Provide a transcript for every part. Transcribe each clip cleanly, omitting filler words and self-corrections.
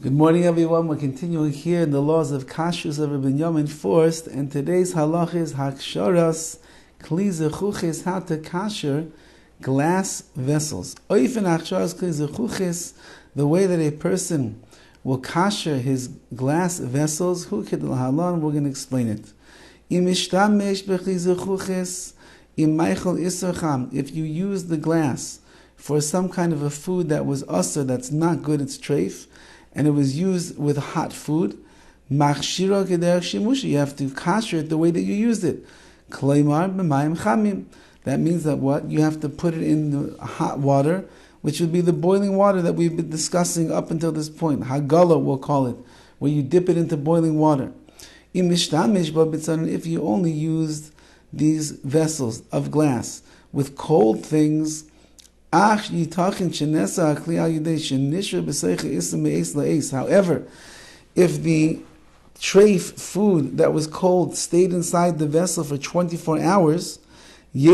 Good morning, everyone. We're continuing here in the laws of KASHRUS of Rabbi Yamin first, and today's halach is KASHRUS, kli zechuches, how to kasher glass vessels. Oifen HaKashrus kli zechuches, the way that a person will kasher his glass vessels, hu kedel halon, we're going to explain it. Im ishtamesh b'kli zechuches, im meichel isercham, if you use the glass for some kind of a food that was usher, that's not good, it's treif, and it was used with hot food, machshira kederech shimushi, you have to kasher it the way that you used it. Kleimar b'mayim chamim. That means that what? You have to put it in the hot water, which would be the boiling water that we've been discussing up until this point. Hagala, we'll call it, where you dip it into boiling water. If you only used these vessels of glass with cold things, however, if the treif food that was cold stayed inside the vessel for 24 hours, then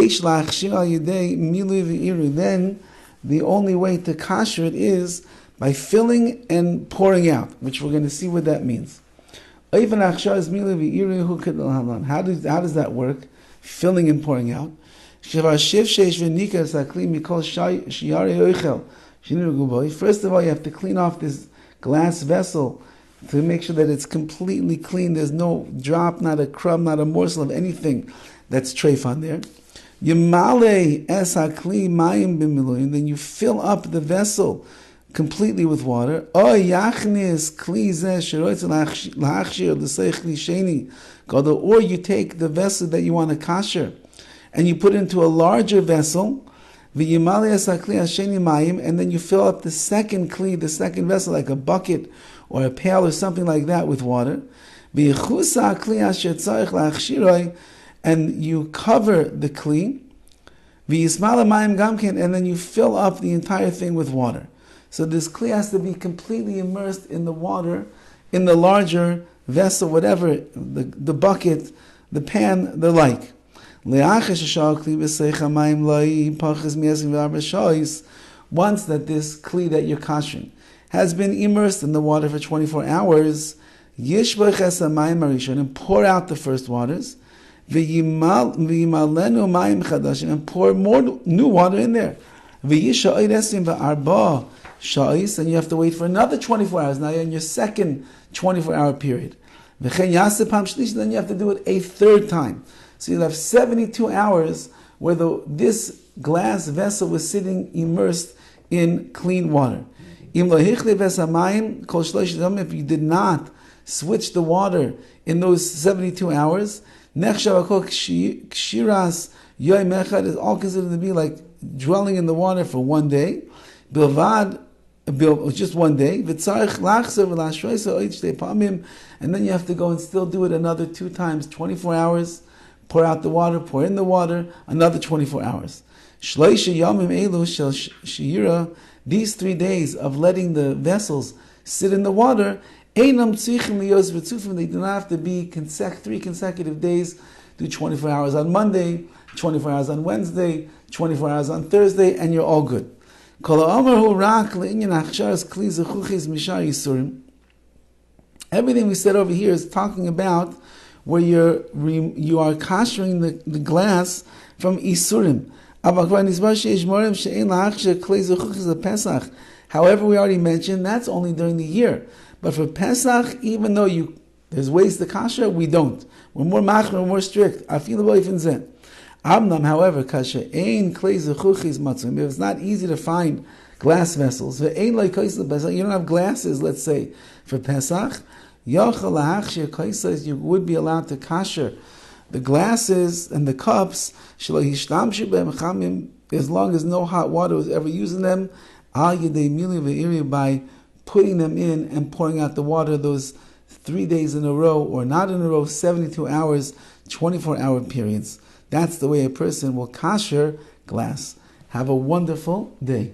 the only way to kasher it is by filling and pouring out, which we're going to see what that means. How does that work? Filling and pouring out. First of all, you have to clean off this glass vessel to make sure that it's completely clean. There's no drop, not a crumb, not a morsel of anything that's treif on there. Then you fill up the vessel completely with water. Or you take the vessel that you want to kasher and you put it into a larger vessel, and then you fill up the second kli, the second vessel, like a bucket or a pail or something like that, with water. And you cover the kli, and then you fill up the entire thing with water. So this kli has to be completely immersed in the water, in the larger vessel, whatever, the bucket, the pan, the like. Once that this kli that you're kashering has been immersed in the water for 24 hours, and pour out the first waters, and pour more new water in there. And you have to wait for another 24 hours. Now you're in your second 24-hour period. Then you have to do it a third time. So you'll have 72 hours where this glass vessel was sitting immersed in clean water. If you did not switch the water in those 72 hours, kshiras is all considered to be like dwelling in the water for one day. Just one day. And then you have to go and still do it another 2 times, 24 hours. Pour out the water, pour in the water, another 24 hours. These 3 days of letting the vessels sit in the water, they do not have to be 3 consecutive days. Do 24 hours on Monday, 24 hours on Wednesday, 24 hours on Thursday, and you're all good. Everything we said over here is talking about where you are kashering the glass from isurim. However, we already mentioned that's only during the year. But for Pesach, even though there's ways to kasher, we don't. We're more machmer, we're more strict. However, kasher if it's not easy to find glass vessels, you don't have glasses, let's say, for Pesach, you would be allowed to kasher the glasses and the cups as long as no hot water was ever used in them, by putting them in and pouring out the water those 3 days in a row, or not in a row, 72 hours, 24-hour periods. That's the way a person will kasher glass. Have a wonderful day.